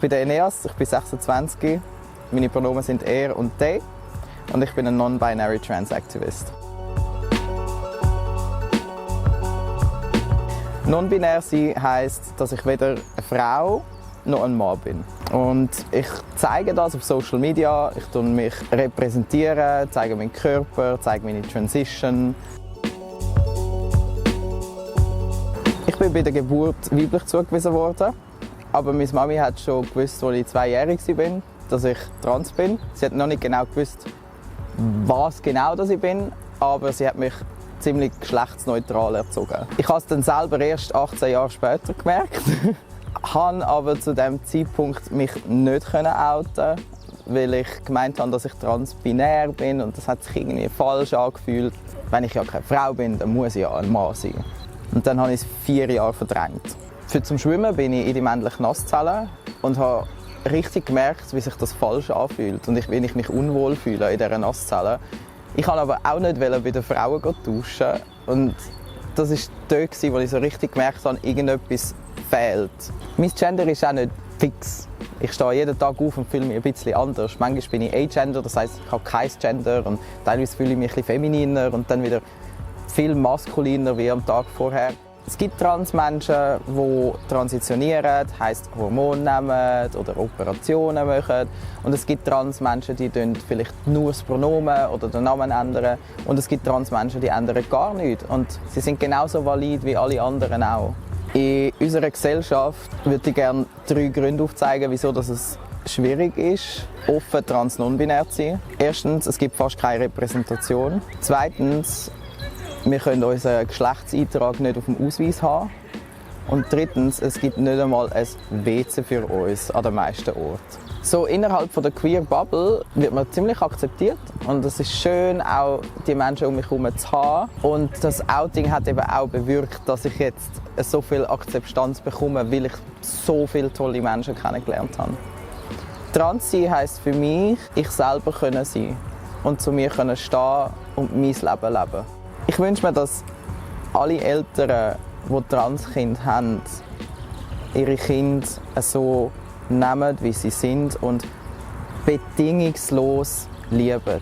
Ich bin der Eneas, ich bin 26, meine Pronomen sind er und they und ich bin ein Non-Binary Trans-Activist. Non-binär sein heisst, dass ich weder eine Frau noch ein Mann bin. Und ich zeige das auf Social Media, ich tue mich repräsentieren, zeige meinen Körper, zeige meine Transition. Ich bin bei der Geburt weiblich zugewiesen worden, aber meine Mami hat schon gewusst, als ich 2-jährig war, dass ich trans bin. Sie hat noch nicht genau gewusst, was genau das ich bin, aber sie hat mich ziemlich geschlechtsneutral erzogen. Ich habe es dann selber erst 18 Jahre später gemerkt, habe aber zu diesem Zeitpunkt mich nicht outen, weil ich gemeint habe, dass ich transbinär bin und das hat sich irgendwie falsch angefühlt. Wenn ich ja keine Frau bin, dann muss ich ja ein Mann sein. Und dann habe ich es 4 Jahre verdrängt. Für zum Schwimmen bin ich in die männlichen Nasszellen und habe richtig gemerkt, wie sich das falsch anfühlt und wie ich mich unwohl fühle in dieser Nasszelle. Ich wollte aber auch nicht bei den Frauen duschen. Und das war dort, wo ich so richtig gemerkt habe, irgendetwas fehlt. Mein Gender ist auch nicht fix. Ich stehe jeden Tag auf und fühle mich ein bisschen anders. Manchmal bin ich Agender, das heisst, ich habe kein Gender. Und teilweise fühle ich mich ein bisschen femininer und dann wieder viel maskuliner wie am Tag vorher. Es gibt Transmenschen, die transitionieren, heisst Hormone nehmen oder Operationen machen. Und es gibt Transmenschen, die vielleicht nur das Pronomen oder den Namen ändern. Und es gibt Transmenschen, die ändern gar nichts. Und sie sind genauso valid wie alle anderen auch. In unserer Gesellschaft würde ich gerne 3 Gründe aufzeigen, wieso es schwierig ist, offen trans-non-binär zu sein. Erstens, es gibt fast keine Repräsentation. Zweitens, wir können unseren Geschlechtseintrag nicht auf dem Ausweis haben. Und drittens, es gibt nicht einmal ein WC für uns an den meisten Orten. So innerhalb der Queer Bubble wird man ziemlich akzeptiert und es ist schön, auch die Menschen um mich herum zu haben. Und das Outing hat eben auch bewirkt, dass ich jetzt so viel Akzeptanz bekomme, weil ich so viele tolle Menschen kennengelernt habe. Trans sein heisst für mich, ich selber können sein und zu mir können stehen und mein Leben leben. Ich wünsche mir, dass alle Eltern, die Transkinder haben, ihre Kinder so nehmen, wie sie sind und bedingungslos lieben.